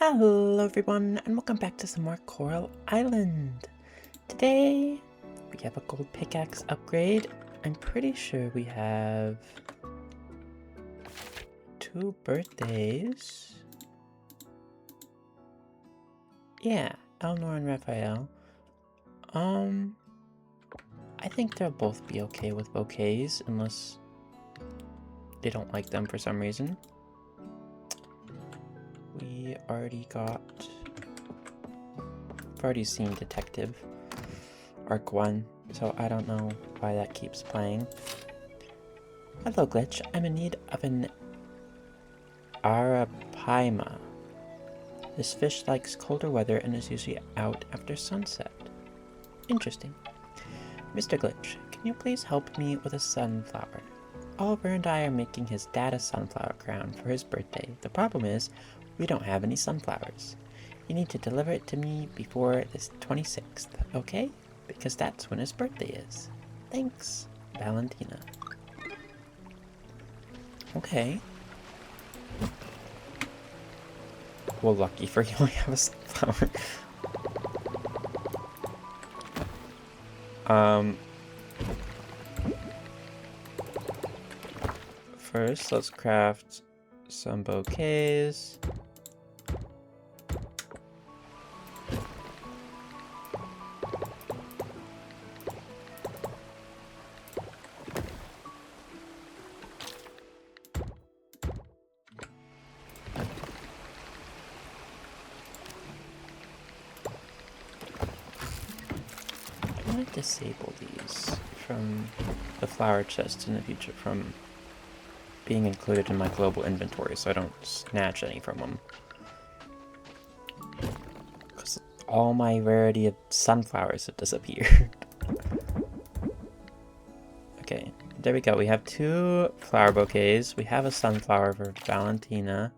Hello everyone, and welcome back to some more Coral Island. Today, we have a gold pickaxe upgrade. I'm pretty sure we have 2 birthdays. Yeah, Eleanor and Raphael. I think they'll both be okay with bouquets, unless they don't like them for some reason. We already I've already seen Detective Arc 1, so I don't know why that keeps playing. Hello, Glitch. I'm in need of an arapaima. This fish likes colder weather and is usually out after sunset. Interesting. Mr. Glitch, can you please help me with a sunflower? Oliver and I are making his dad a sunflower crown for his birthday. The problem is, we don't have any sunflowers. You need to deliver it to me before the 26th, okay? Because that's when his birthday is. Thanks, Valentina. Okay. Well, lucky for you, I have a sunflower. First, let's craft some bouquets. I'm going to disable these from the flower chest in the future from being included in my global inventory so I don't snatch any from them. Because all my rarity of sunflowers have disappeared. Okay, there we go. We have 2 flower bouquets. We have a sunflower for Valentina.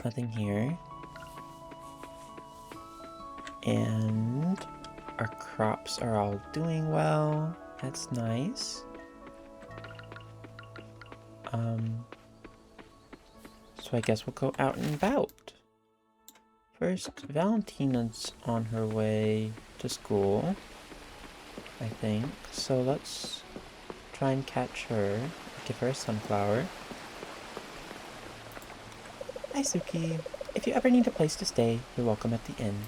Nothing here. And our crops are all doing well. That's nice. So I guess we'll go out and about. First, Valentina's on her way to school, I think. So let's try and catch her. Give her a sunflower. Hi, Suki. If you ever need a place to stay, you're welcome at the inn.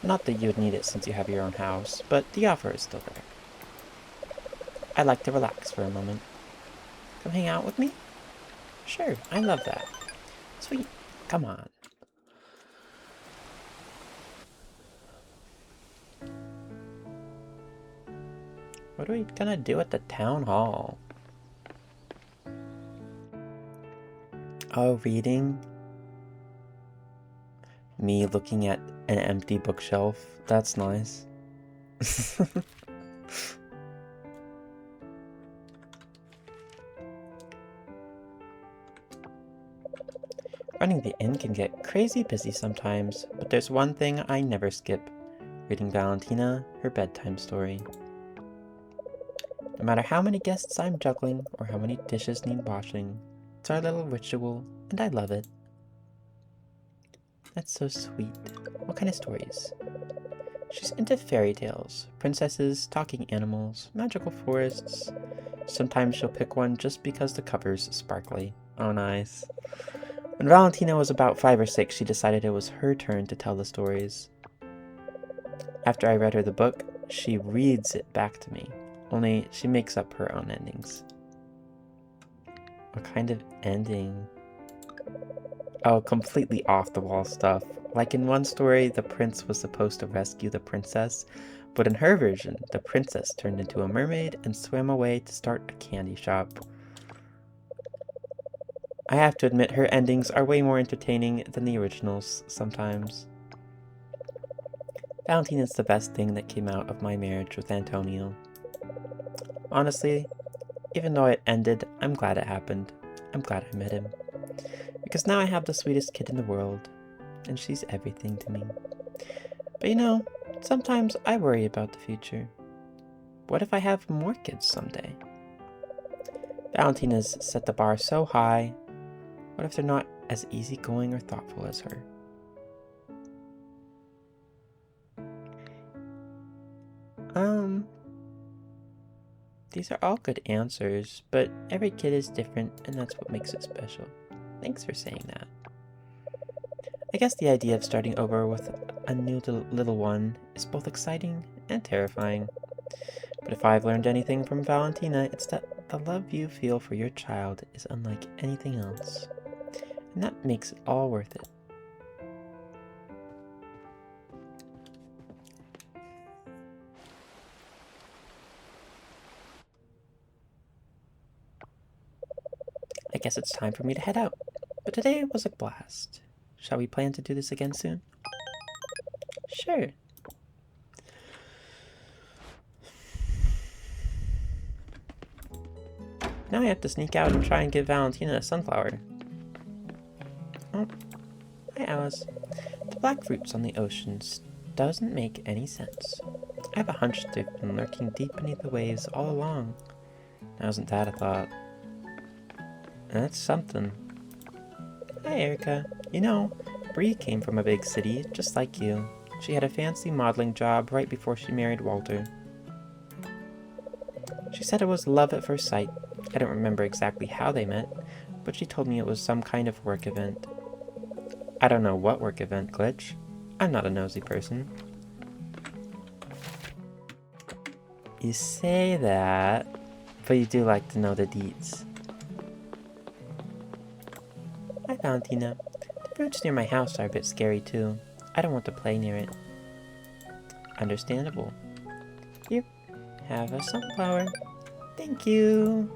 Not that you would need it since you have your own house, but the offer is still there. I'd like to relax for a moment. Come hang out with me? Sure, I love that. Sweet, come on. What are we gonna do at the town hall? Oh, reading? Me looking at an empty bookshelf? That's nice. Running the inn can get crazy busy sometimes, but there's one thing I never skip. Reading Valentina her bedtime story. No matter how many guests I'm juggling, or how many dishes need washing, it's our little ritual, and I love it. That's so sweet. What kind of stories? She's into fairy tales, princesses, talking animals, magical forests. Sometimes she'll pick one just because the cover's sparkly. Oh, nice. When Valentina was about 5 or 6, she decided it was her turn to tell the stories. After I read her the book, she reads it back to me, only she makes up her own endings. What kind of ending? Oh, completely off-the-wall stuff. Like in one story, the prince was supposed to rescue the princess, but in her version, the princess turned into a mermaid and swam away to start a candy shop. I have to admit, her endings are way more entertaining than the originals sometimes. Valentina's the best thing that came out of my marriage with Antonio. Honestly, even though it ended, I'm glad it happened. I'm glad I met him. Because now I have the sweetest kid in the world, and she's everything to me. But you know, sometimes I worry about the future. What if I have more kids someday? Valentina's set the bar so high. What if they're not as easygoing or thoughtful as her? These are all good answers, but every kid is different, and that's what makes it special. Thanks for saying that. I guess the idea of starting over with a new little one is both exciting and terrifying. But if I've learned anything from Valentina, it's that the love you feel for your child is unlike anything else. And that makes it all worth it. I guess it's time for me to head out. But today was a blast. Shall we plan to do this again soon? Sure. Now I have to sneak out and try and give Valentina a sunflower. Oh, hi Alice. The black fruits on the oceans doesn't make any sense. I have a hunch they've been lurking deep beneath the waves all along. Now isn't that a thought? That's something. Hi Erica. You know, Bree came from a big city, just like you. She had a fancy modeling job right before she married Walter. She said it was love at first sight. I don't remember exactly how they met, but she told me it was some kind of work event. I don't know what work event, Glitch. I'm not a nosy person. You say that, but you do like to know the deets. Hi, Valentina. The fruits near my house are a bit scary, too. I don't want to play near it. Understandable. Here, have a sunflower. Thank you.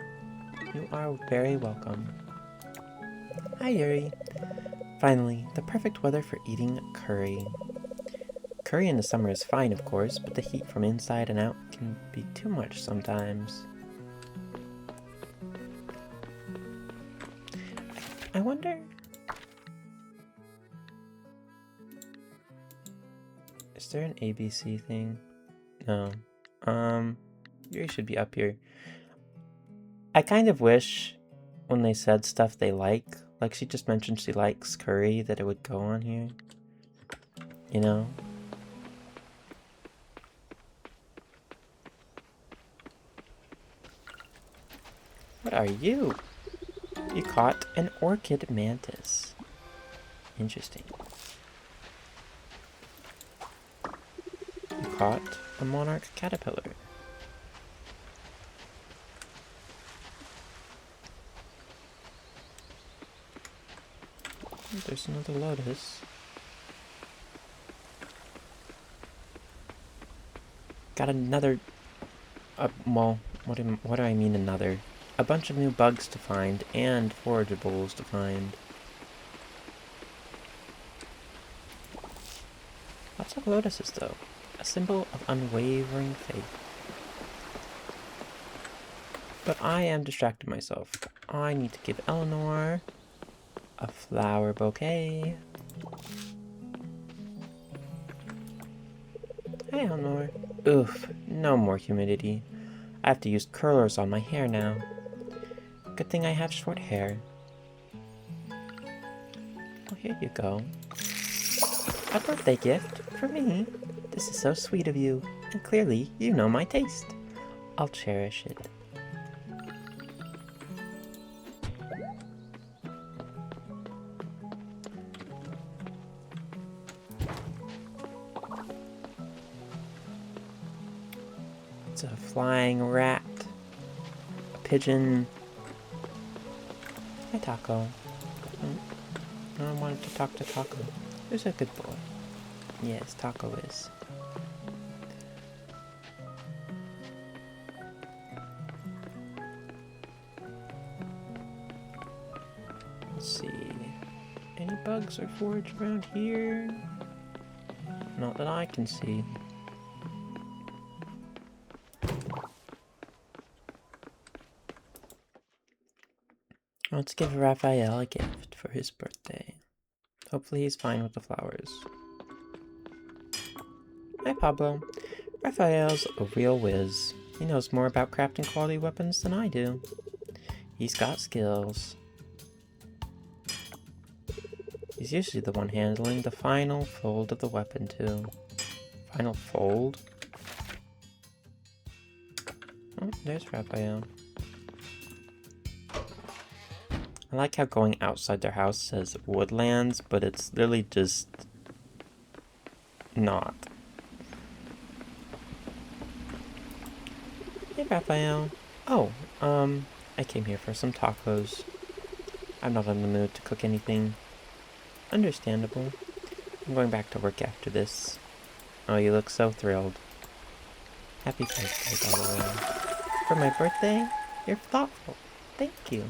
You are very welcome. Hi, Yuri. Finally, the perfect weather for eating curry. Curry in the summer is fine, of course, but the heat from inside and out can be too much sometimes. I wonder... Is there an ABC thing? No. Yuri should be up here. I kind of wish when they said stuff they like she just mentioned she likes curry, that it would go on here. You know? What are you? You caught an orchid mantis. Interesting. You caught a monarch caterpillar. There's another lotus. Got another... well, what do I mean another? A bunch of new bugs to find, and forageables to find. Lots of lotuses, though. A symbol of unwavering faith. But I am distracting myself. I need to give Eleanor a flower bouquet. Hi, Eleanor. Oof, no more humidity. I have to use curlers on my hair now. Good thing I have short hair. Oh, here you go. A birthday gift for me. This is so sweet of you, and clearly you know my taste. I'll cherish it. It's a flying rat. A pigeon. Hi, Taco. I wanted to talk to Taco. Who's a good boy? Yes, Taco is. Let's see. Any bugs or forage around here? Not that I can see. Let's give Raphael a gift for his birthday. Hopefully he's fine with the flowers. Hi, Pablo. Raphael's a real whiz. He knows more about crafting quality weapons than I do. He's got skills. He's usually the one handling the final fold of the weapon, too. Final fold? Oh, there's Raphael. I like how going outside their house says woodlands, but it's literally just not. Hey, Raphael. Oh, I came here for some tacos. I'm not in the mood to cook anything. Understandable. I'm going back to work after this. Oh, you look so thrilled. Happy birthday, by the way. For my birthday? You're thoughtful. Thank you.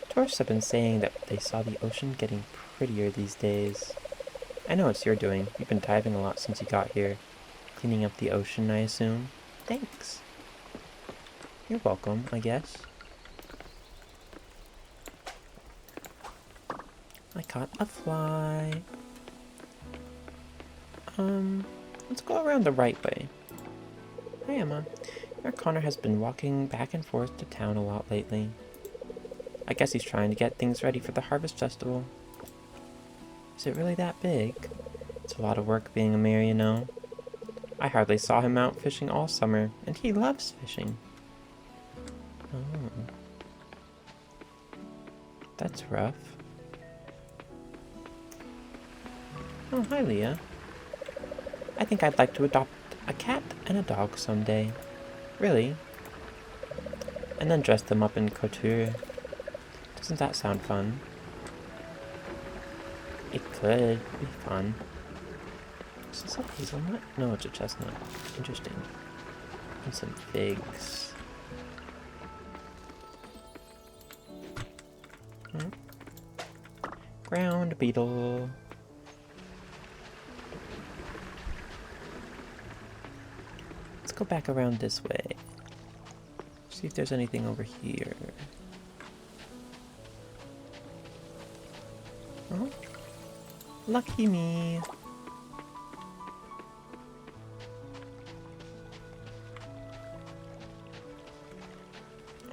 Tourists have been saying that they saw the ocean getting prettier these days. I know it's your doing. You've been diving a lot since you got here. Cleaning up the ocean, I assume. Thanks. You're welcome, I guess. I caught a fly. Let's go around the right way. Hi, Emma. Your Connor has been walking back and forth to town a lot lately. I guess he's trying to get things ready for the Harvest Festival. Is it really that big? It's a lot of work being a mayor, you know. I hardly saw him out fishing all summer, and he loves fishing. Oh. That's rough. Oh, hi, Leah. I think I'd like to adopt a cat and a dog someday. Really? And then dress them up in couture. Doesn't that sound fun? It could be fun. Is this a hazelnut? No, it's a chestnut. Interesting. And some figs. Ground beetle. Let's go back around this way. See if there's anything over here. Oh, lucky me.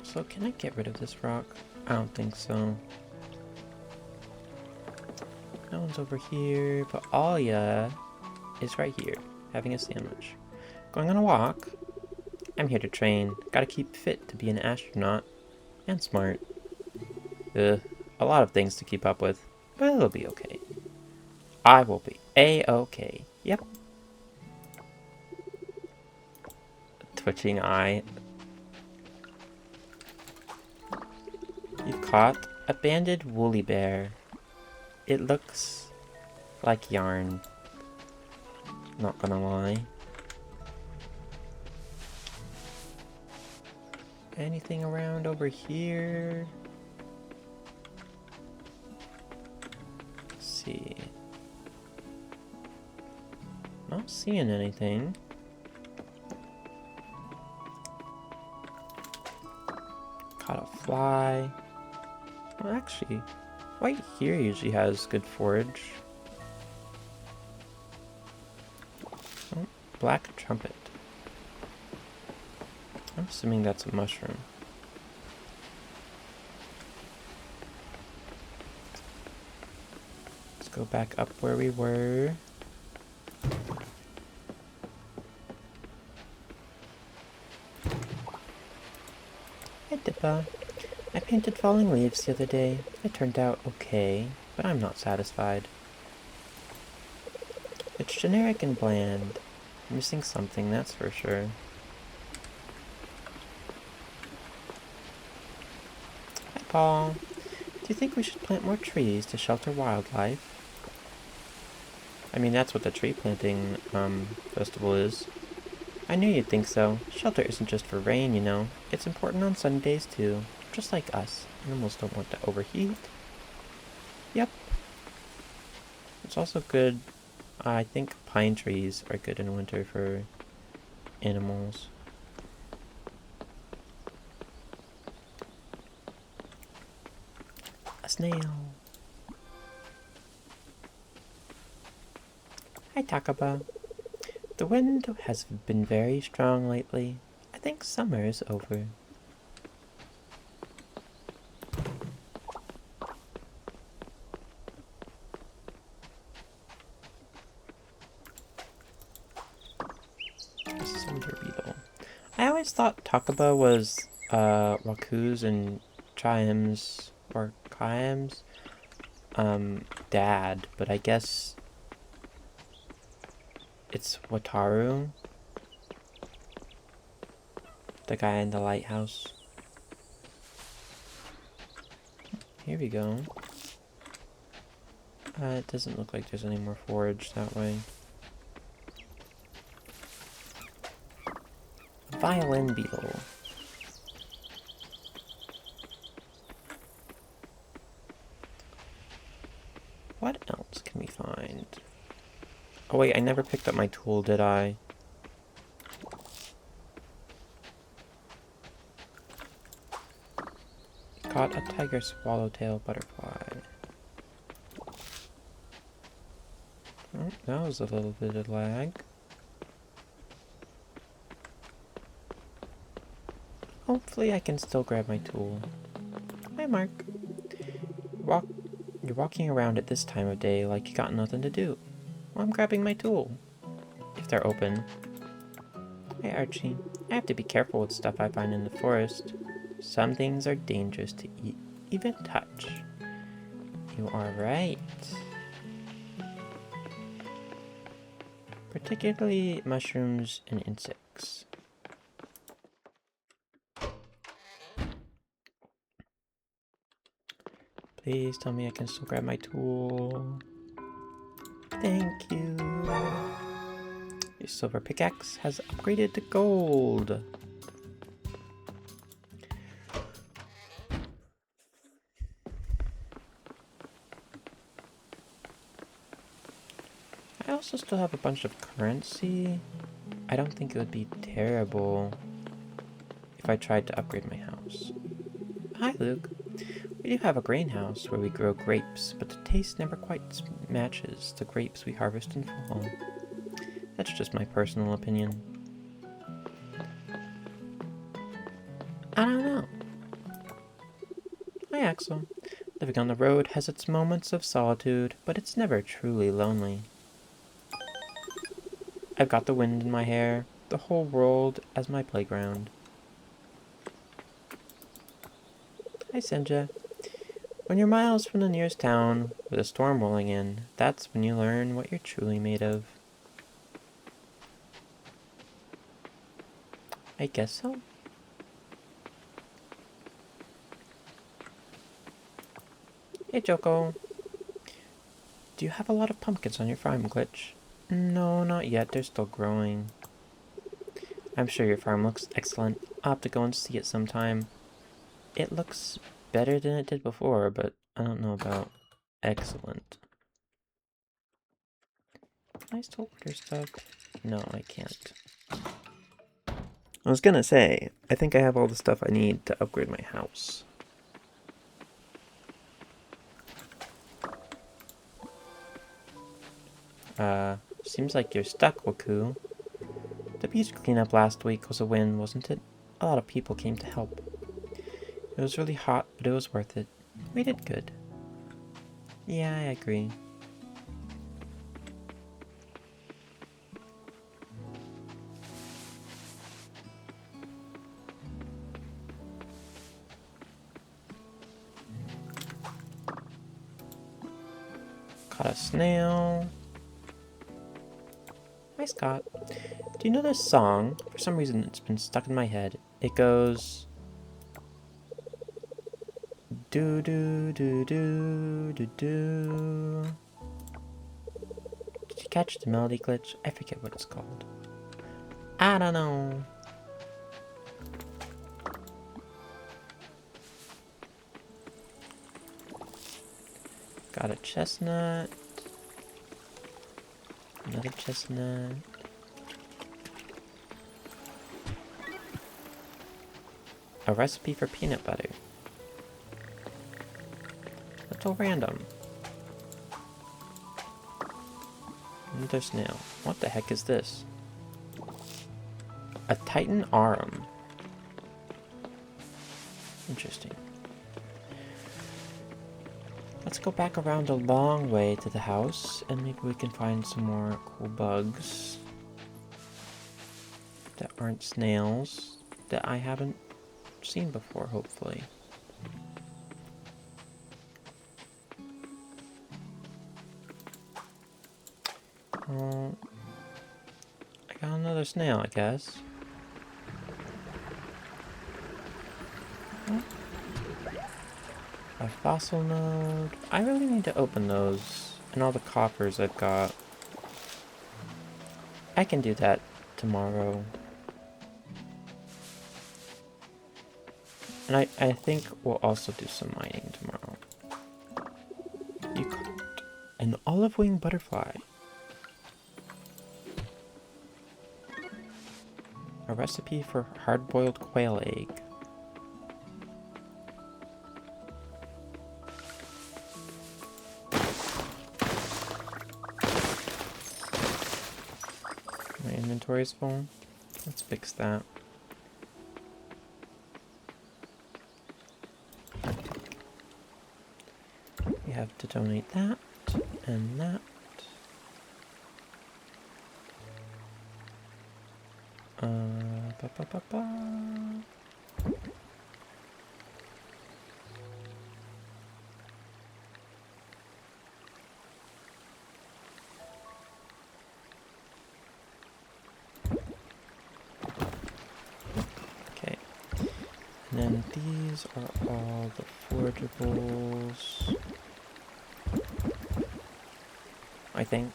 So can I get rid of this rock? I don't think so. No one's over here, but Alia is right here, having a sandwich. Going on a walk? I'm here to train. Gotta keep fit to be an astronaut. And smart. A lot of things to keep up with, but it'll be okay. I will be A-okay. Yep. Twitching eye. You've caught a banded woolly bear. It looks like yarn. Not gonna lie. Anything around over here? Let's see. Not seeing anything. Caught a fly. Well, actually, right here usually has good forage. Oh, black trumpet. I'm assuming that's a mushroom. Let's go back up where we were. Hi, Dippa. I painted falling leaves the other day. It turned out okay, but I'm not satisfied. It's generic and bland. Missing something, that's for sure. Hi, Paul. Do you think we should plant more trees to shelter wildlife? I mean, that's what the tree planting festival is. I knew you'd think so. Shelter isn't just for rain, you know. It's important on sunny days, too. Just like us. Animals don't want to overheat. Yep. It's also good. I think pine trees are good in winter for animals. A snail. Hi, Takaba. The wind has been very strong lately. I think summer is over. thought Takaba was Waku's and Chaim's or Kaim's dad, but I guess it's Wataru, the guy in the lighthouse. Here we go. It doesn't look like there's any more forage that way. Violin beetle. What else can we find? Oh wait, I never picked up my tool, did I? Caught a tiger swallowtail butterfly. Oh, that was a little bit of lag. Hopefully I can still grab my tool. Hi, Mark. You're walking around at this time of day like you got nothing to do. Well, I'm grabbing my tool. If they're open. Hey, Archie. I have to be careful with stuff I find in the forest. Some things are dangerous to eat, even touch. You are right. Particularly mushrooms and insects. Please tell me I can still grab my tool. Thank you. Your silver pickaxe has upgraded to gold. I also still have a bunch of currency. I don't think it would be terrible if I tried to upgrade my house. Hi, Luke. We do have a greenhouse where we grow grapes, but the taste never quite matches the grapes we harvest in fall. That's just my personal opinion. I don't know. Hi, Axel. Living on the road has its moments of solitude, but it's never truly lonely. I've got the wind in my hair, the whole world as my playground. Hi, Senja. When you're miles from the nearest town, with a storm rolling in, that's when you learn what you're truly made of. I guess so. Hey, Joko. Do you have a lot of pumpkins on your farm, Glitch? No, not yet. They're still growing. I'm sure your farm looks excellent. I'll have to go and see it sometime. It looks better than it did before, but I don't know about excellent. Can I still order stuff? No, I can't. I was gonna say, I think I have all the stuff I need to upgrade my house. Seems like you're stuck, Waku. The beach cleanup last week was a win, wasn't it? A lot of people came to help. It was really hot, but it was worth it. We did good. Yeah, I agree. Caught a snail. Hi, Scott. Do you know this song? For some reason, it's been stuck in my head. It goes... Do do do do do do. Did you catch the melody, Glitch? I forget what it's called. I don't know. Got a chestnut. Another chestnut. A recipe for peanut butter. That's all random. Another snail. What the heck is this? A Titan arm. Interesting. Let's go back around a long way to the house, and maybe we can find some more cool bugs that aren't snails. that I haven't seen before, hopefully. Well, I got another snail, I guess. Oh. A fossil node. I really need to open those and all the coppers I've got. I can do that tomorrow. And I think we'll also do some mining tomorrow. You caught an olive-wing butterfly. A recipe for hard-boiled quail egg. My inventory's full. Let's fix that. We have to donate that and that. Ba ba ba ba. Okay. And then these are all the forageables. I think.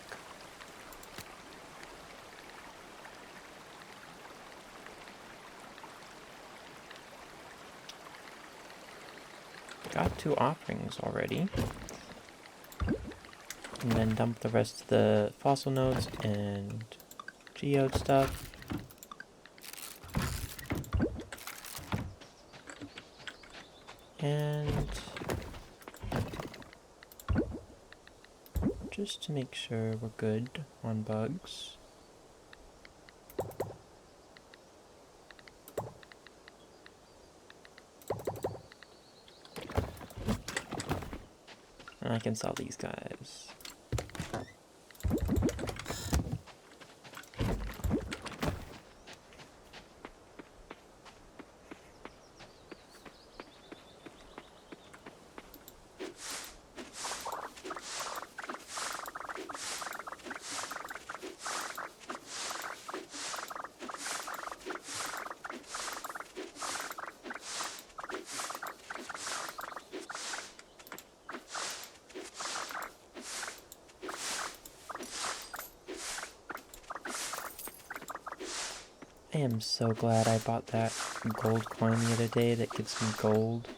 Got 2 offerings already. And then dump the rest of the fossil nodes and geode stuff. And just to make sure we're good on bugs. And I can sell these guys. I am so glad I bought that gold coin the other day that gives me gold.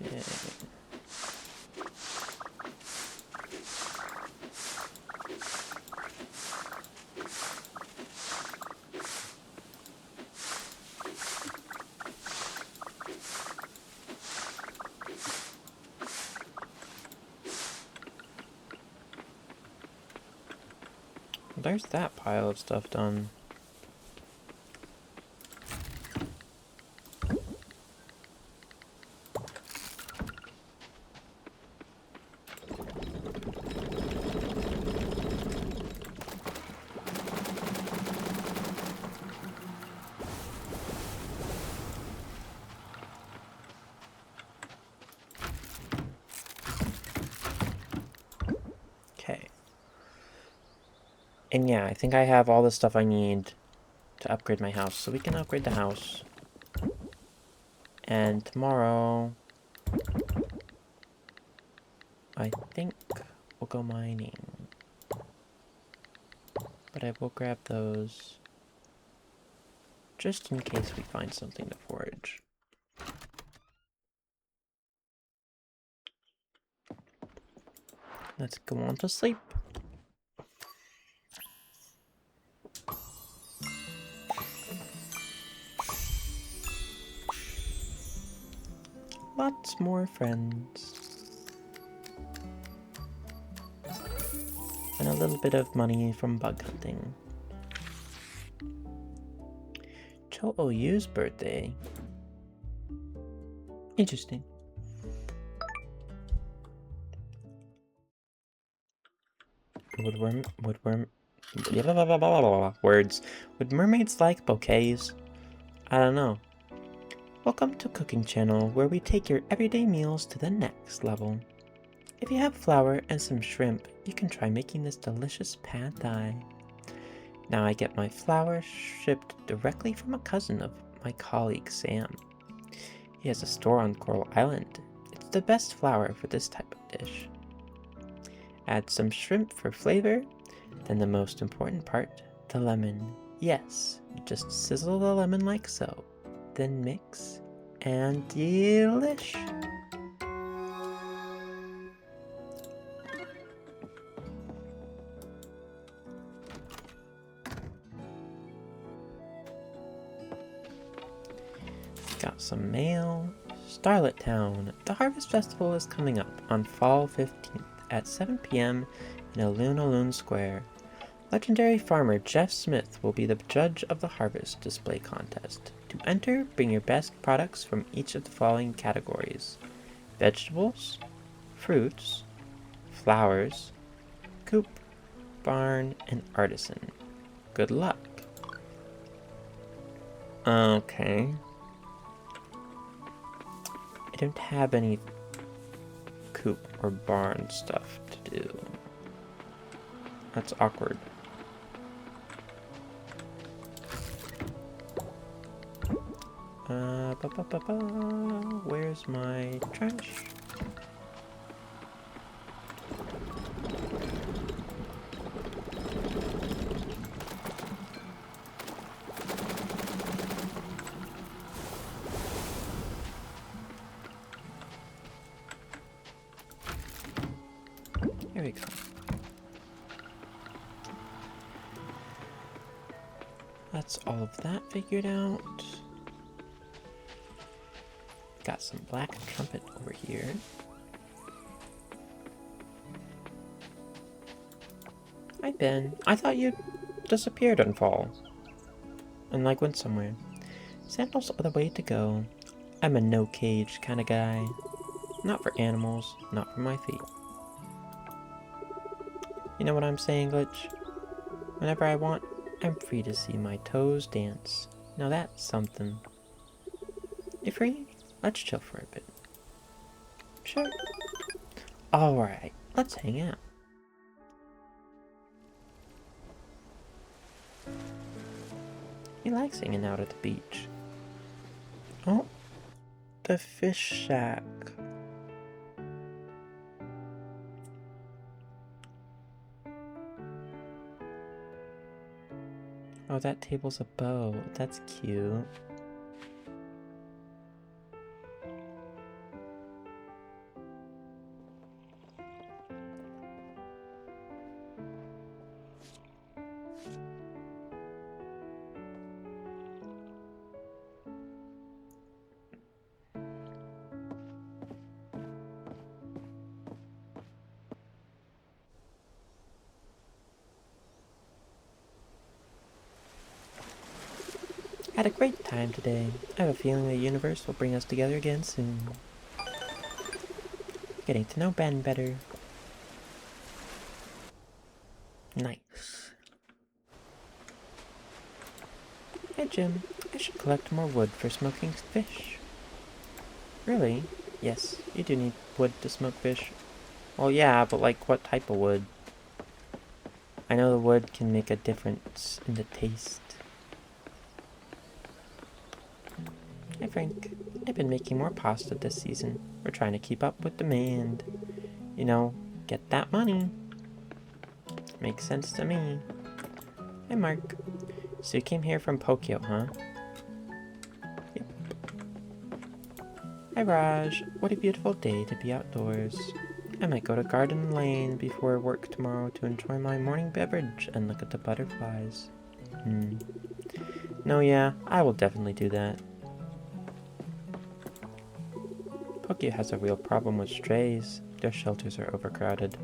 Okay. There's that pile of stuff done. Okay. And yeah, I think I have all the stuff I need to upgrade my house. So we can upgrade the house. And tomorrow, I think we'll go mining. But I will grab those just in case we find something to forage. Let's go on to sleep. Lots more friends. And a little bit of money from bug hunting. Cho-Oyu's birthday. Interesting. Woodworm. Words. Would mermaids like bouquets? I don't know. Welcome to Cooking Channel, where we take your everyday meals to the next level. If you have flour and some shrimp, you can try making this delicious pad thai. Now I get my flour shipped directly from a cousin of my colleague Sam. He has a store on Coral Island. It's the best flour for this type of dish. Add some shrimp for flavor, then the most important part, the lemon. Yes, you just sizzle the lemon like so, then mix, and delish. Got some mail. Starlit Town. The Harvest Festival is coming up on Fall 15th at 7 p.m. in Alun Square. Legendary farmer Jeff Smith will be the judge of the Harvest Display Contest. To enter, bring your best products from each of the following categories: vegetables, fruits, flowers, coop, barn, and artisan. Good luck. Okay. I don't have any coop or barn stuff to do. That's awkward. Where's my trash? Here we go. That's all of that figured out. Got some black trumpet over here. Hi, Ben. I thought you disappeared on fall. And like went somewhere. Sandals are the way to go. I'm a no cage kind of guy. Not for animals, not for my feet. You know what I'm saying, Glitch? Whenever I want, I'm free to see my toes dance. Now that's something. You free? Let's chill for a bit. Sure. Alright, let's hang out. He likes hanging out at the beach. Oh, the fish shack. Oh, that table's a bow. That's cute. Had a great time today. I have a feeling the universe will bring us together again soon. Getting to know Ben better. Nice. Hey Jim, I should collect more wood for smoking fish. Really? Yes, you do need wood to smoke fish. Well, yeah, but like what type of wood? I know the wood can make a difference in the taste. Hey Frank, I've been making more pasta this season. We're trying to keep up with demand. You know, get that money. Makes sense to me. Hey Mark. So you came here from Tokyo, huh? Yep. Hi Raj. What a beautiful day to be outdoors. I might go to Garden Lane before work tomorrow to enjoy my morning beverage and look at the butterflies. No, yeah, I will definitely do that. Pokia has a real problem with strays. Their shelters are overcrowded.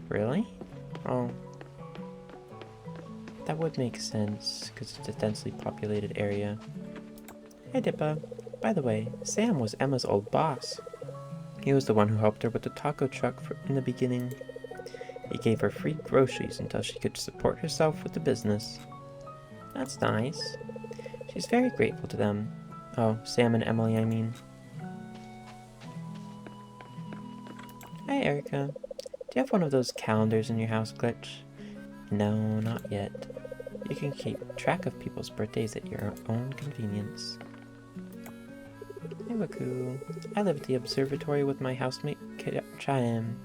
Really? Oh. That would make sense, because it's a densely populated area. Hey Dippa. By the way, Sam was Emma's old boss. He was the one who helped her with the taco truck in the beginning. He gave her free groceries until she could support herself with the business. That's nice. She's very grateful to them. Oh, Sam and Emily, I mean. Hi, Erica. Do you have one of those calendars in your house, Glitch? No, not yet. You can keep track of people's birthdays at your own convenience. Hey, Waku. I live at the observatory with my housemate, Chaim.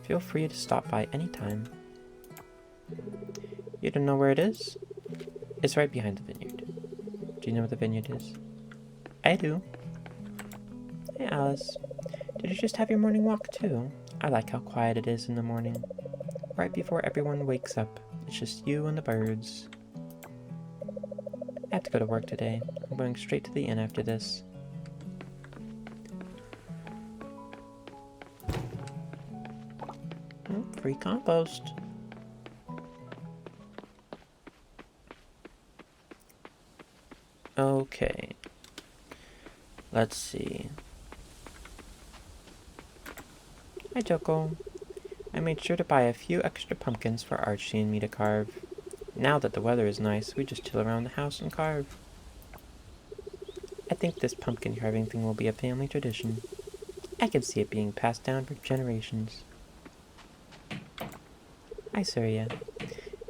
Feel free to stop by anytime. You don't know where it is? It's right behind the vineyard. Do you know where the vineyard is? I do. Hey, Alice. Did you just have your morning walk, too? I like how quiet it is in the morning. Right before everyone wakes up, it's just you and the birds. I have to go to work today. I'm going straight to the inn after this. Free compost. Okay. Let's see. Hi, Joko. I made sure to buy a few extra pumpkins for Archie and me to carve. Now that the weather is nice, we just chill around the house and carve. I think this pumpkin carving thing will be a family tradition. I can see it being passed down for generations. Hi, Surya.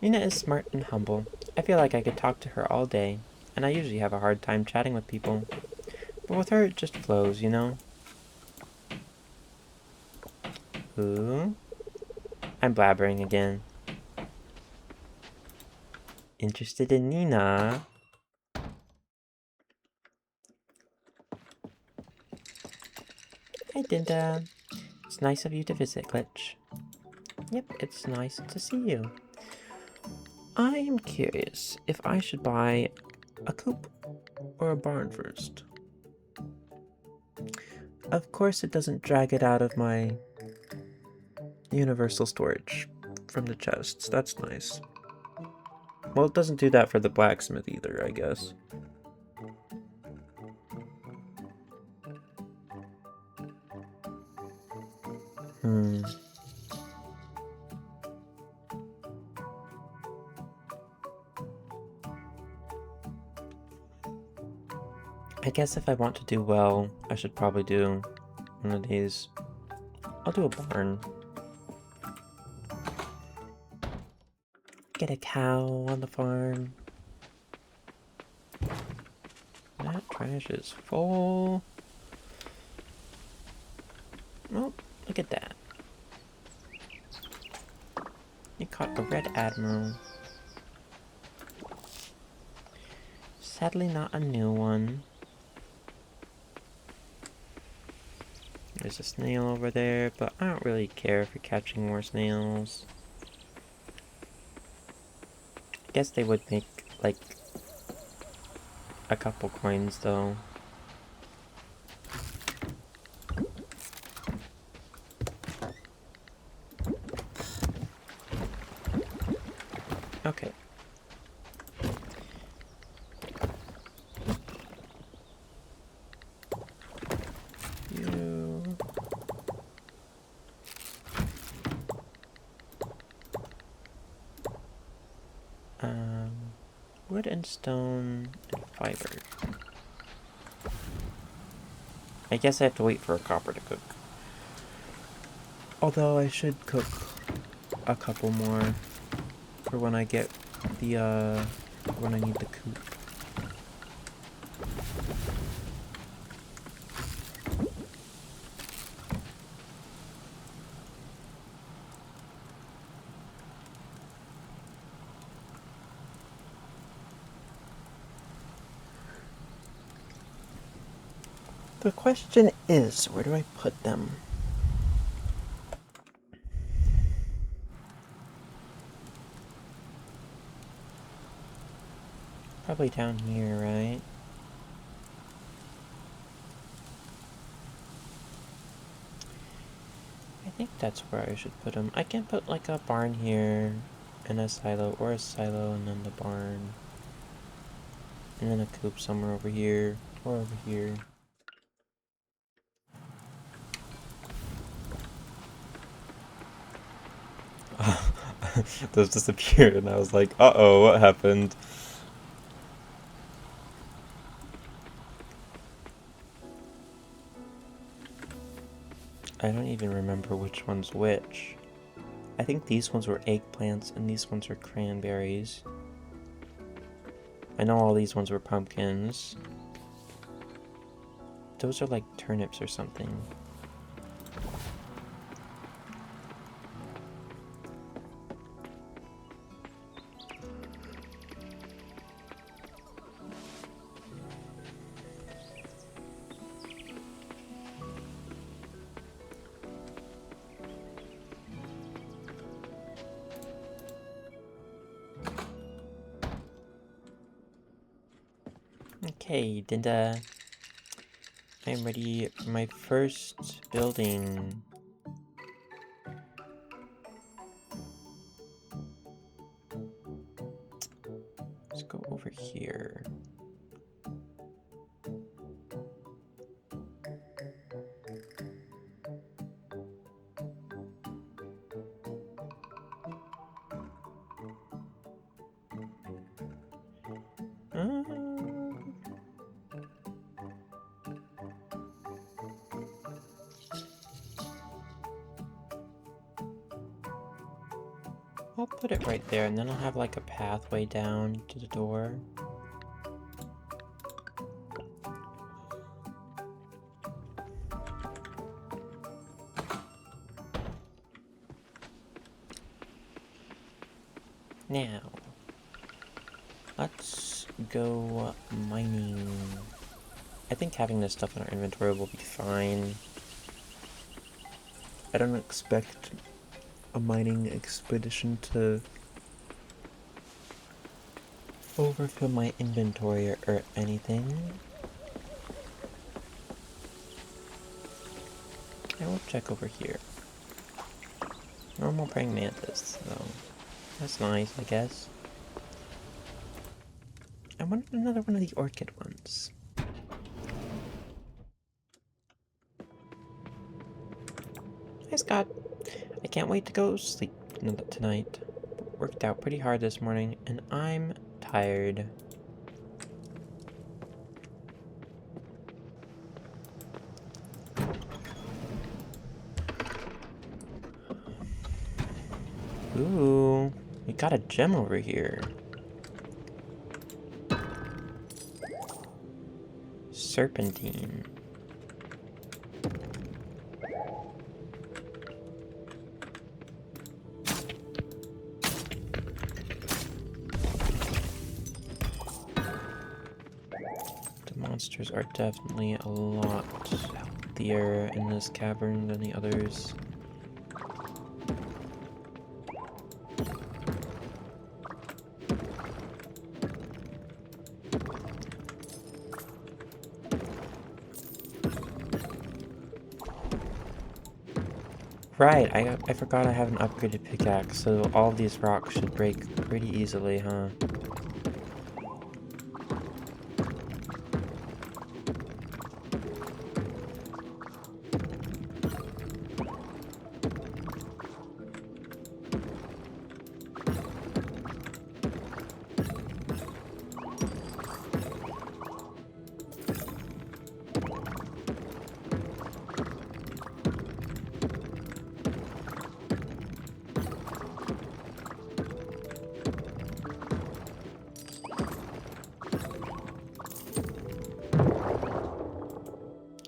Nina is smart and humble. I feel like I could talk to her all day, and I usually have a hard time chatting with people. But with her, it just flows, you know? Ooh. I'm blabbering again. Interested in Nina? Hi, Dinda. It's nice of you to visit, Glitch. Yep, it's nice to see you. I am curious if I should buy a coop or a barn first. Of course, it doesn't drag it out of my universal storage from the chests. That's nice. Well, it doesn't do that for the blacksmith either, I guess. I guess if I want to do well, I should probably do one of these. I'll do a barn. Get a cow on the farm. That trash is full. Oh, look at that. You caught a red admiral. Sadly not a new one. There's a snail over there, but I don't really care for catching more snails. I guess they would make, like, a couple coins, though. Okay. Wood and stone and fiber. I guess I have to wait for a copper to cook. Although I should cook a couple more for when I get the, when I need the coop. The question is, where do I put them? Probably down here, right? I think that's where I should put them. I can put like a barn here, and a silo, or a silo and then the barn. And then a coop somewhere over here, or over here. Those disappeared and I was like, uh-oh, what happened? I don't even remember which one's which. I think these ones were eggplants and these ones are cranberries. I know all these ones were pumpkins. Those are like turnips or something. Okay, then I'm ready for my first building. Let's go over here. I'll put it right there, and then I'll have like a pathway down to the door. Now, let's go mining. I think having this stuff in our inventory will be fine. I don't expect a mining expedition to overfill my inventory or anything. I will check over here. Normal praying mantis, so that's nice, I guess. I want another one of the orchid ones. Hi, Scott. I can't wait to go sleep tonight. Worked out pretty hard this morning, and I'm tired. Ooh, we got a gem over here. Serpentine. Monsters are definitely a lot healthier in this cavern than the others. Right, I forgot I have an upgraded pickaxe, so all these rocks should break pretty easily, huh?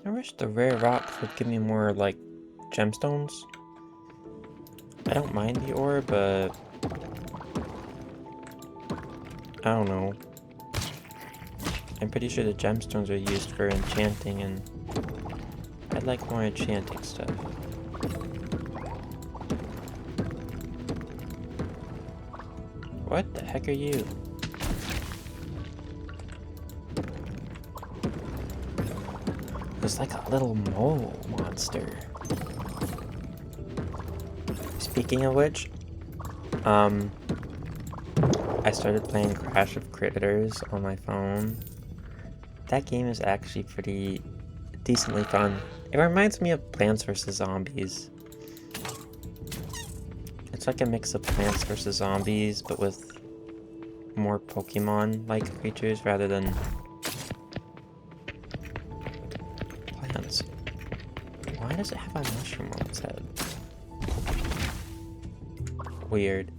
I wish the rare rocks would give me more, like, gemstones. I don't mind the ore, but I don't know. I'm pretty sure the gemstones are used for enchanting, and I'd like more enchanting stuff. What the heck are you? was like a little mole monster. Speaking of which, I started playing Crash of Critters on my phone. That game is actually pretty decently fun. It reminds me of Plants vs. Zombies. It's like a mix of Plants vs. Zombies, but with more Pokemon-like creatures rather than plants. Why does it have a mushroom on its head? Weird.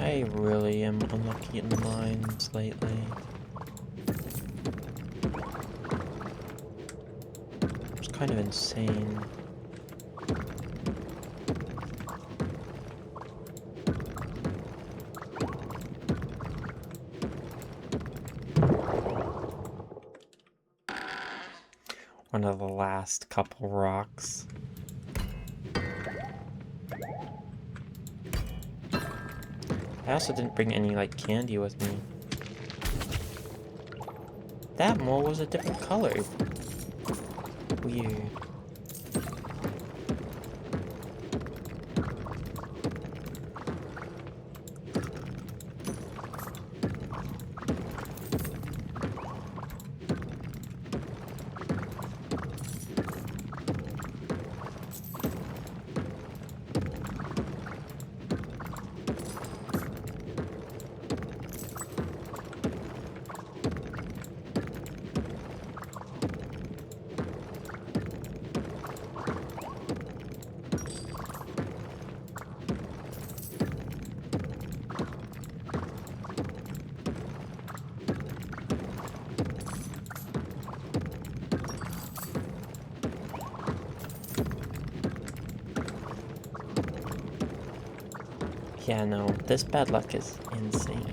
I really am unlucky in the mines lately. It's kind of insane. One of the last couple rocks. I also didn't bring any, like, candy with me. That mole was a different color. Weird. Yeah, no, this bad luck is insane.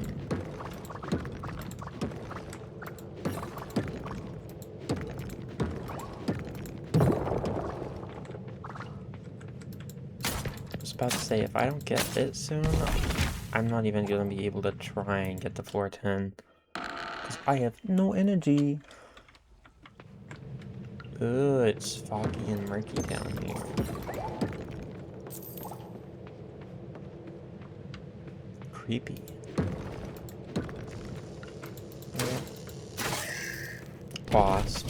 I was about to say, if I don't get it soon, I'm not even gonna be able to try and get to floor 10. Because I have no energy. Ugh, it's foggy and murky down here. Creepy. Wasp.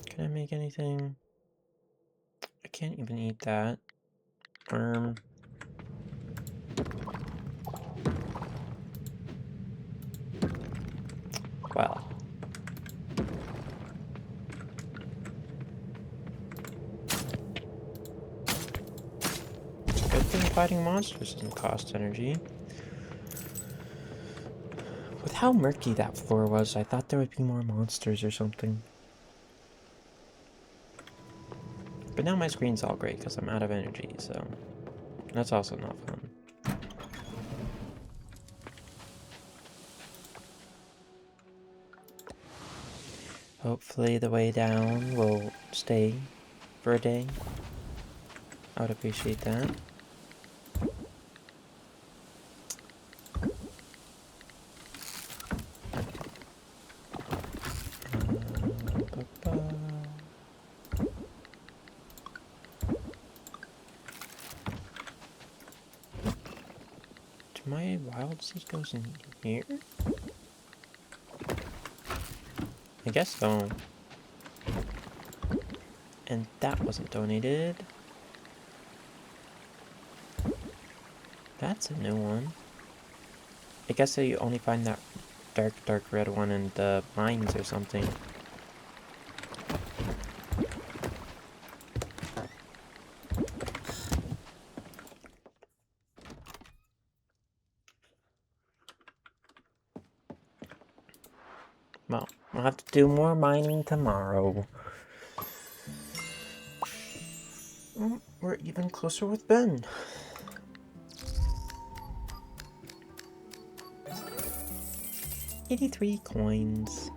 Can I make anything? I can't even eat that. Well. It's a good thing fighting monsters doesn't cost energy. With how murky that floor was, I thought there would be more monsters or something. But now my screen's all gray because I'm out of energy, so that's also not fun. Hopefully the way down will stay for a day. I would appreciate that. My wild seed goes in here? I guess so. And that wasn't donated. That's a new one. I guess you only find that dark red one in the mines or something. Well, we'll have to do more mining tomorrow. We're even closer with Ben. 83 coins.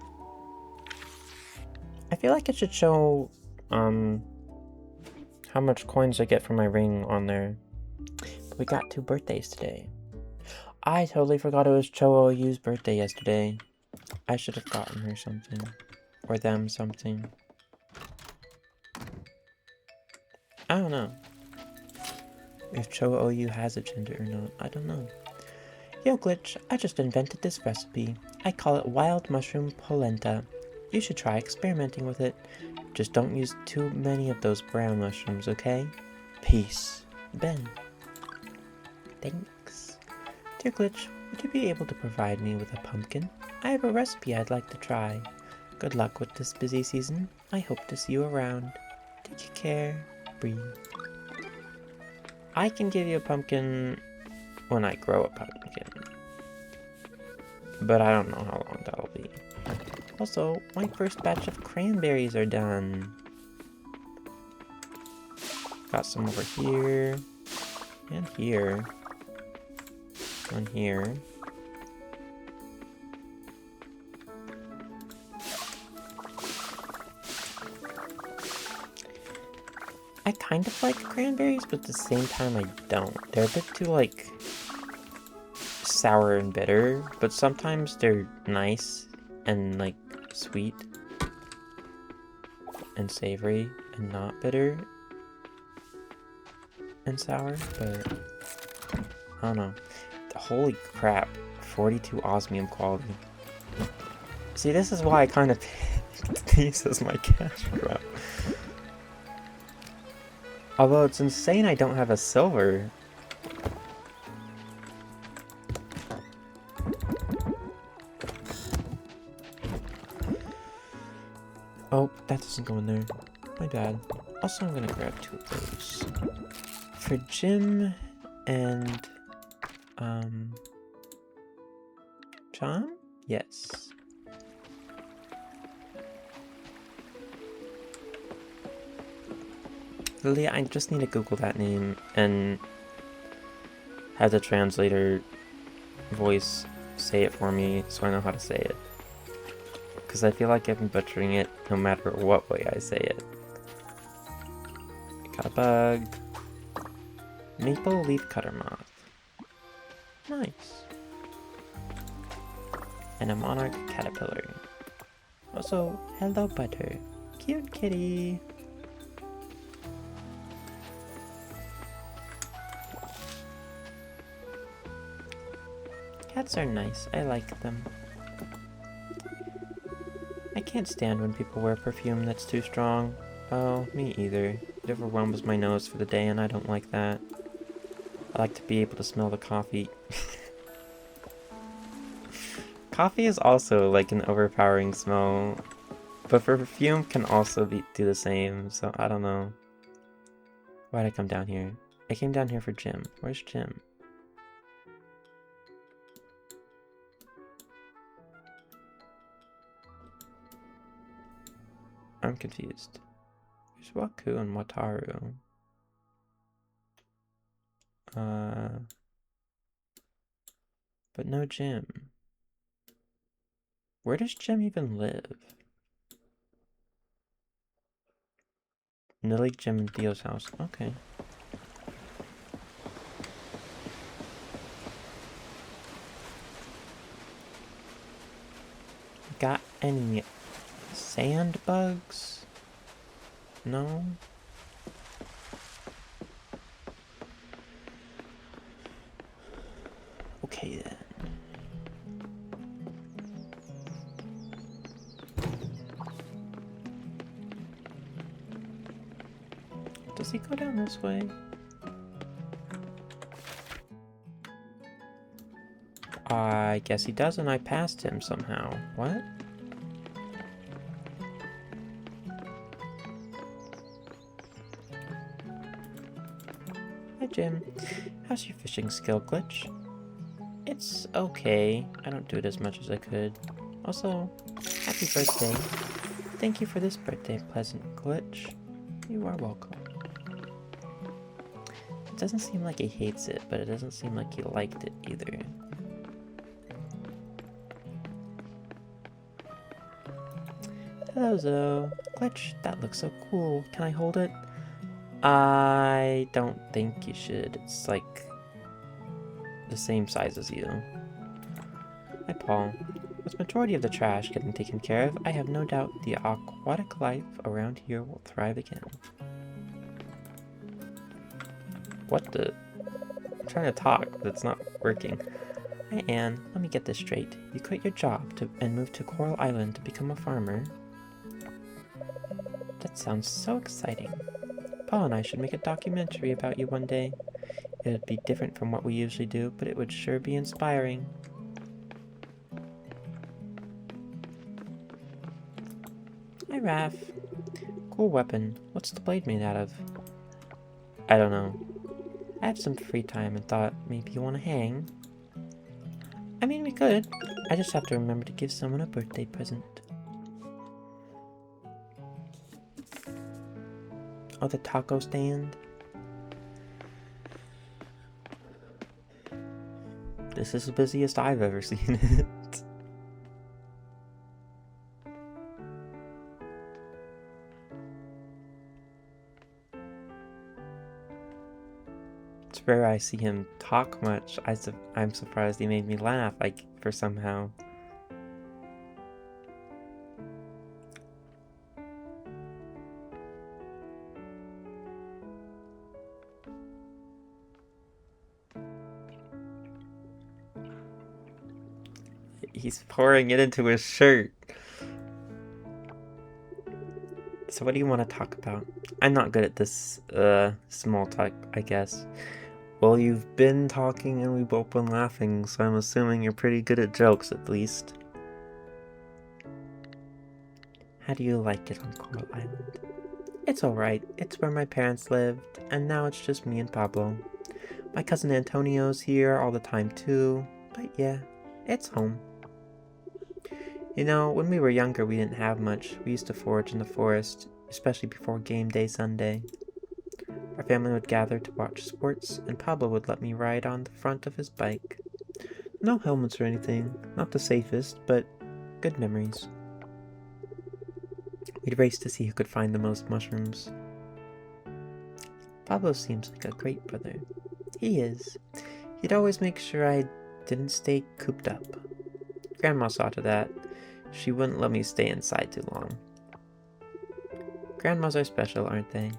I feel like it should show, how much coins I get from my ring on there. But we got 2 birthdays today. I totally forgot it was Cho Yu's birthday yesterday. I should have gotten her something. Or them something. I don't know. If Cho Yu has a gender or not, I don't know. Yo Glitch, I just invented this recipe. I call it wild mushroom polenta. You should try experimenting with it. Just don't use too many of those brown mushrooms, okay? Peace. Ben. Thanks. Dear Glitch, would you be able to provide me with a pumpkin? I have a recipe I'd like to try. Good luck with this busy season. I hope to see you around. Take care. Bree. I can give you a pumpkin when I grow a pumpkin. But I don't know how long that'll be. Also, my first batch of cranberries are done. Got some over here. And here. One here. I kind of like cranberries, but at the same time I don't. They're a bit too, like, sour and bitter, but sometimes they're nice and, like, sweet and savory and not bitter and sour, but I don't know. Holy crap, 42 osmium quality. See, this is why I kind of picked these as my cash crop. Although it's insane I don't have a silver. Oh, that doesn't go in there. My bad. Also, I'm gonna grab 2 of those. For Jim and, John? Yes. Lily, I just need to Google that name and have the translator voice say it for me so I know how to say it. Because I feel like I'm butchering it no matter what way I say it. Got a bug. Maple leaf cutter moth. Nice. And a monarch caterpillar. Also, hello butter. Cute kitty. Cats are nice. I like them. I can't stand when people wear perfume that's too strong. Oh, me either. It overwhelms my nose for the day and I don't like that. I like to be able to smell the coffee. Coffee is also like an overpowering smell, but perfume can also do the same, so I don't know. Why'd I come down here? I came down here for Jim. Where's Jim? I'm confused. Where's Waku and Wataru? But no Jim. Where does Jim even live? Nilly, Jim, and Theo's house. Okay. Got any sand bugs? No? Okay then. Does he go down this way? I guess he does, and I passed him somehow. What? Hi, Jim. How's your fishing skill, Glitch? It's okay. I don't do it as much as I could. Also, happy birthday. Thank you for this birthday present, Glitch. You are welcome. It doesn't seem like he hates it, but it doesn't seem like he liked it either. Hello, Zoe. Glitch, that looks so cool. Can I hold it? I don't think you should. It's like the same size as you. Hi, Paul. With the majority of the trash getting taken care of, I have no doubt the aquatic life around here will thrive again. What the? I'm trying to talk, but it's not working. Hi, Anne. Let me get this straight. You quit your job and moved to Coral Island to become a farmer? That sounds so exciting. Paul and I should make a documentary about you one day. It would be different from what we usually do, but it would sure be inspiring. Hi, Raph. Cool weapon. What's the blade made out of? I don't know. I have some free time and thought maybe you want to hang. I mean, we could. I just have to remember to give someone a birthday present. Oh, the taco stand. This is the busiest I've ever seen it. It's rare I see him talk much. I'm surprised he made me laugh, like, for somehow. He's pouring it into his shirt. So what do you want to talk about? I'm not good at this, small talk, I guess. Well, you've been talking and we've both been laughing, so I'm assuming you're pretty good at jokes, at least. How do you like it on Coral Island? It's alright. It's where my parents lived, and now it's just me and Pablo. My cousin Antonio's here all the time, too. But yeah, it's home. You know, when we were younger, we didn't have much. We used to forage in the forest, especially before game day Sunday. Our family would gather to watch sports, and Pablo would let me ride on the front of his bike. No helmets or anything, not the safest, but good memories. We'd race to see who could find the most mushrooms. Pablo seems like a great brother. He is. He'd always make sure I didn't stay cooped up. Grandma saw to that. She wouldn't let me stay inside too long. Grandmas are special, aren't they?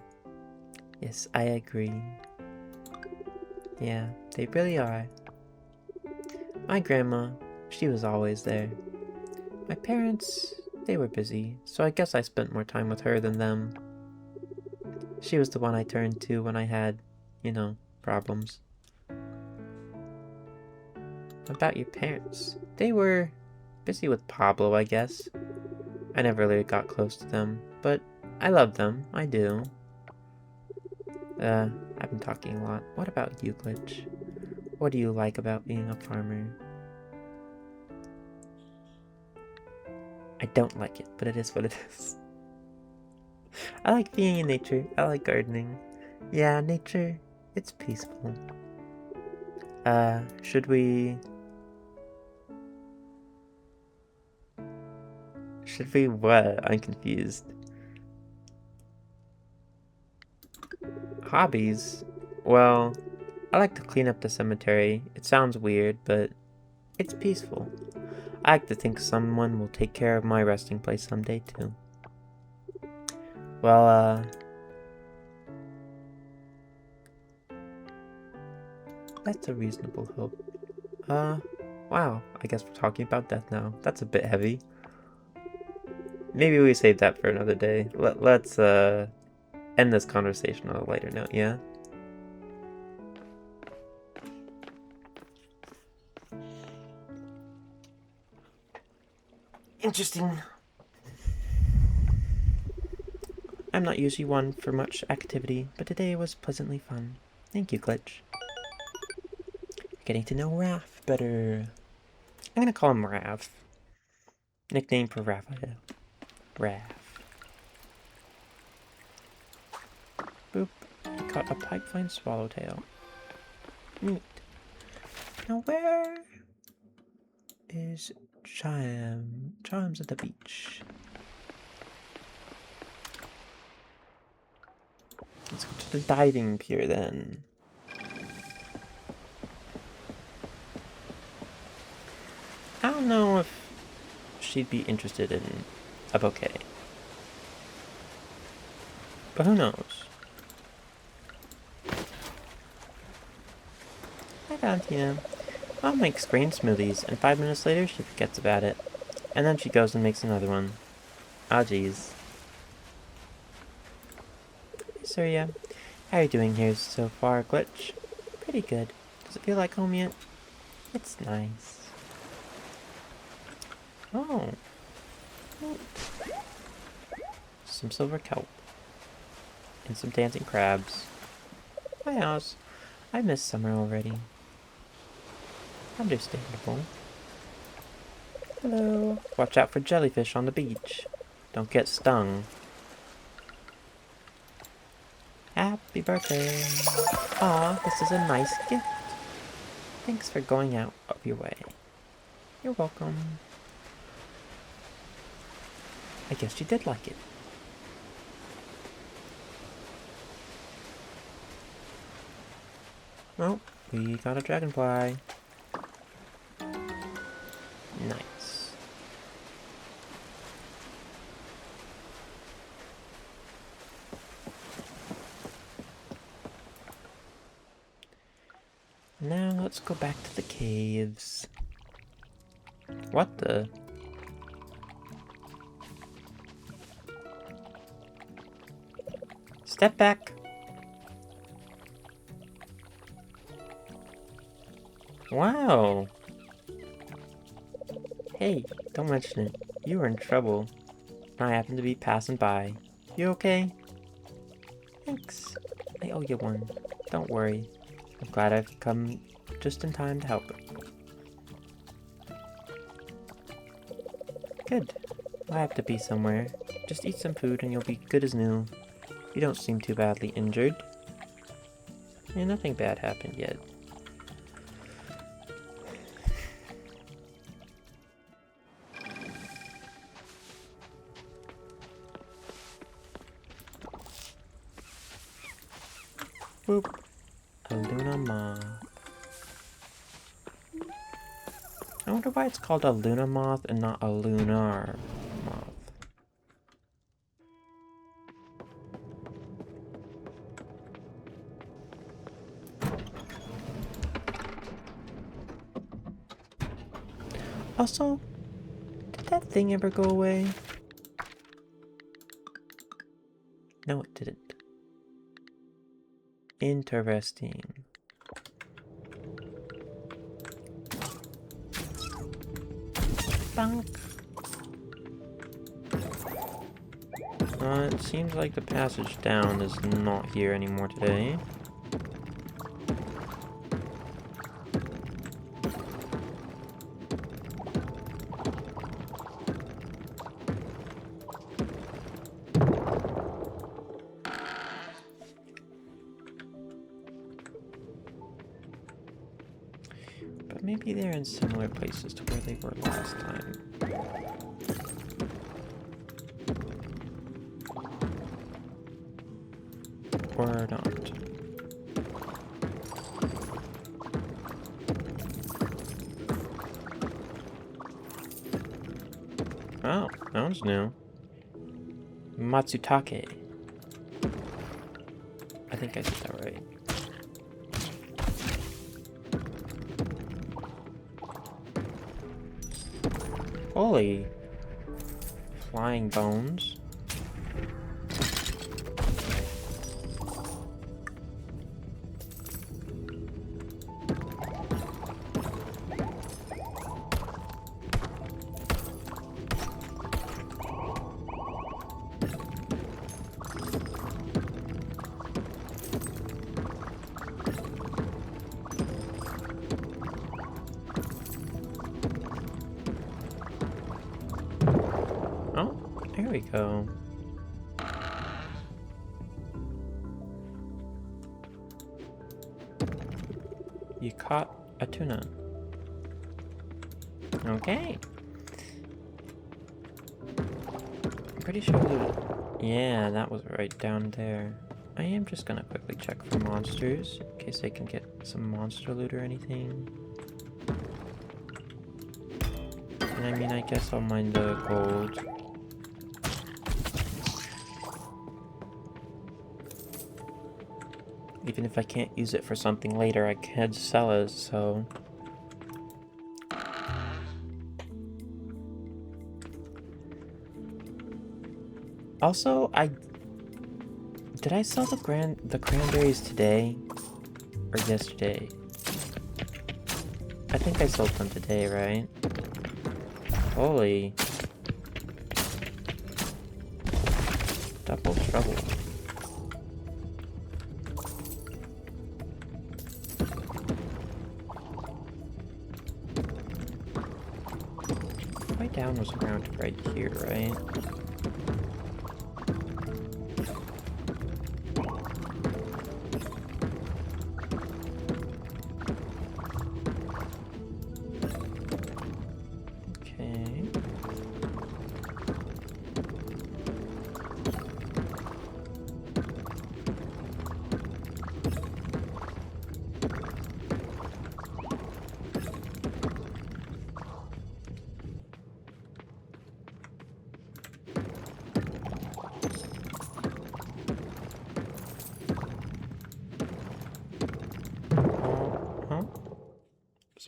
Yes, I agree. Yeah, they really are. My grandma, she was always there. My parents, they were busy, so I guess I spent more time with her than them. She was the one I turned to when I had, problems. About your parents? They were busy with Pablo, I guess. I never really got close to them, but I love them, I do. I've been talking a lot. What about you, Glitch? What do you like about being a farmer? I don't like it, but it is what it is. I like being in nature. I like gardening. Yeah, nature, it's peaceful. Should we what? I'm confused. Hobbies? Well, I like to clean up the cemetery. It sounds weird, but it's peaceful. I like to think someone will take care of my resting place someday, too. Well, that's a reasonable hope. Wow, I guess we're talking about death now. That's a bit heavy. Maybe we save that for another day. Let's end this conversation on a lighter note, yeah? Interesting. I'm not usually one for much activity, but today was pleasantly fun. Thank you, Glitch. Getting to know Raph better. I'm gonna call him Raph. Nickname for Raphael. Raph. Boop. I caught a pipevine swallowtail. Neat. Now where is Chimes at the beach? Let's go to the diving pier then. I don't know if she'd be interested in a bouquet. But who knows? Hi, Valentina. Mom makes grain smoothies, and 5 minutes later she forgets about it. And then she goes and makes another one. Ah, jeez. Hey, Surya. How are you doing here so far, Glitch? Pretty good. Does it feel like home yet? It's nice. Oh. Some silver kelp. And some dancing crabs. Hi, Oz. I miss summer already. Understandable. Hello. Watch out for jellyfish on the beach. Don't get stung. Happy birthday. Aw, this is a nice gift. Thanks for going out of your way. You're welcome. I guess you did like it. Oh, we got a dragonfly. Nice. Now let's go back to the caves. What the? Step back. Wow. Hey, don't mention it. You were in trouble. I happened to be passing by. You okay? Thanks. I owe you one. Don't worry. I'm glad I've come just in time to help. Good. I have to be somewhere. Just eat some food and you'll be good as new. You don't seem too badly injured. Yeah, nothing bad happened yet. Boop. A Luna moth. I wonder why it's called a Luna moth and not a lunar moth. Also, did that thing ever go away? No, it didn't. Interesting. Bonk. It seems like the passage down is not here anymore today. But maybe they're in similar places to where they were last time. Or not. Oh, that one's new. Matsutake. I think I said that right. Holy. Flying bones. Oh, there we go. You caught a tuna. Okay. I'm pretty sure yeah, that was right down there. I am just gonna quickly check for monsters, in case I can get some monster loot or anything. And I mean, I guess I'll mine the gold. Even if I can't use it for something later, I can sell it, so... Also, did I sell the cranberries today? Or yesterday? I think I sold them today, right? Holy. Double trouble. My down was around right here, right?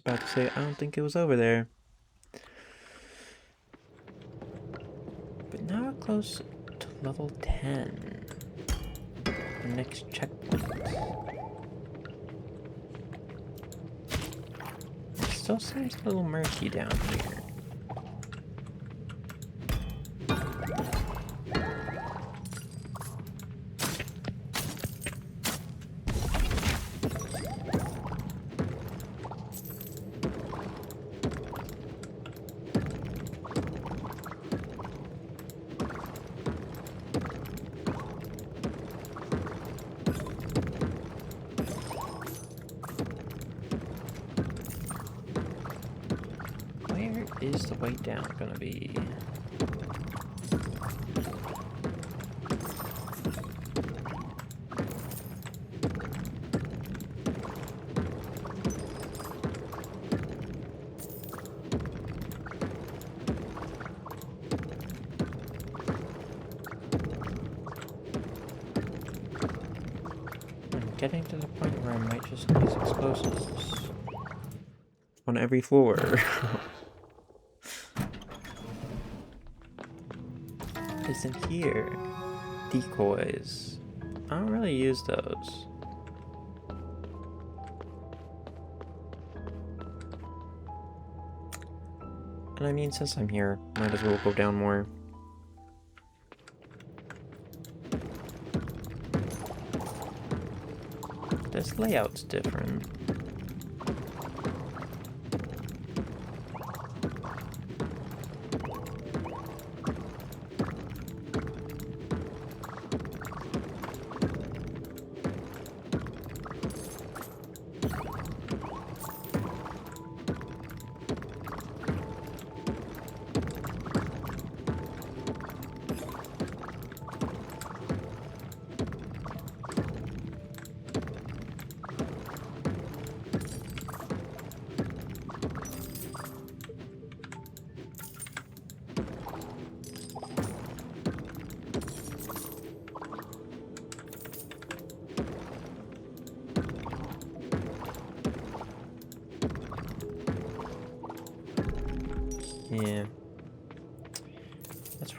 About to say, I don't think it was over there. But now we're close to level 10. The next checkpoint. It still seems a little murky down here. Is the way down gonna be? I'm getting to the point where I might just use explosives on every floor. Isn't here. Decoys. I don't really use those. And I mean, since I'm here, might as well go down more. This layout's different.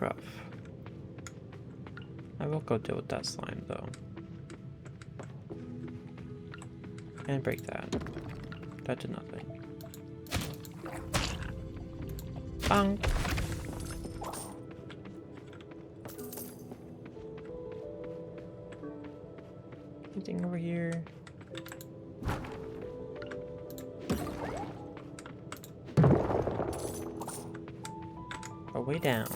rough. I will go deal with that slime, though. And break that. That did nothing. Bang! Anything over here? Oh, way down.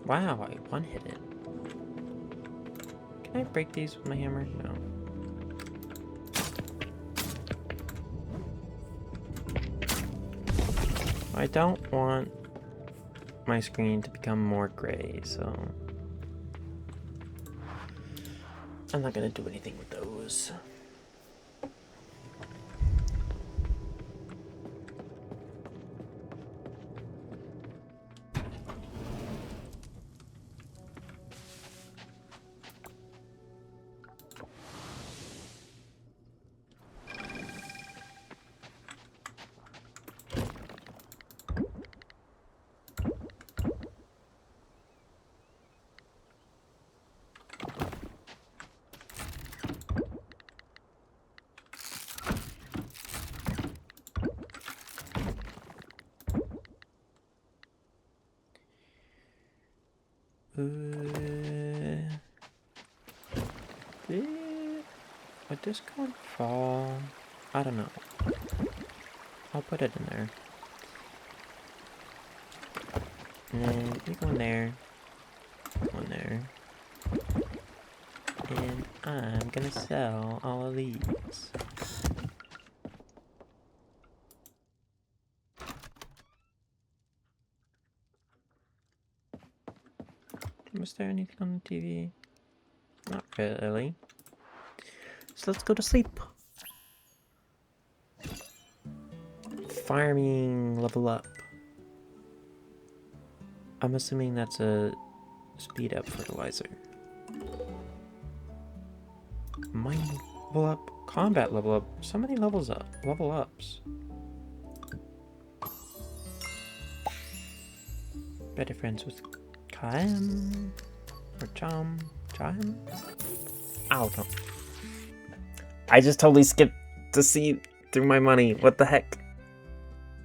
Wow, I one-hit it. Can I break these with my hammer? No. I don't want my screen to become more gray, so I'm not gonna do anything with those. Would this cone fall? I don't know. I'll put it in there. And then you go in there. Go in there. And I'm gonna sell all of these. Was there anything on the TV? Not really. So let's go to sleep. Farming level up. I'm assuming that's a speed up fertilizer. Mining level up. Combat level up. So many levels up. Level ups. Better friends with Chaim. Or Chaim. Ow, no. I just totally skipped to see through my money. What the heck?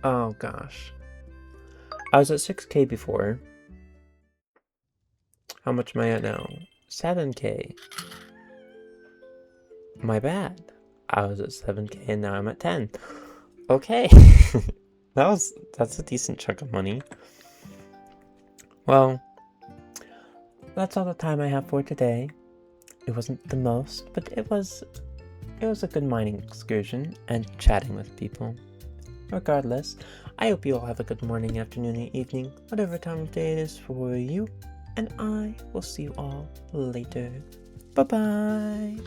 Oh gosh. I was at 6K before. How much am I at now? 7K. My bad. I was at 7K and now I'm at 10. Okay. That's a decent chunk of money. Well, that's all the time I have for today. It wasn't the most, but it was a good mining excursion and chatting with people. Regardless, I hope you all have a good morning, afternoon, or evening, whatever time of day it is for you, and I will see you all later. Bye-bye!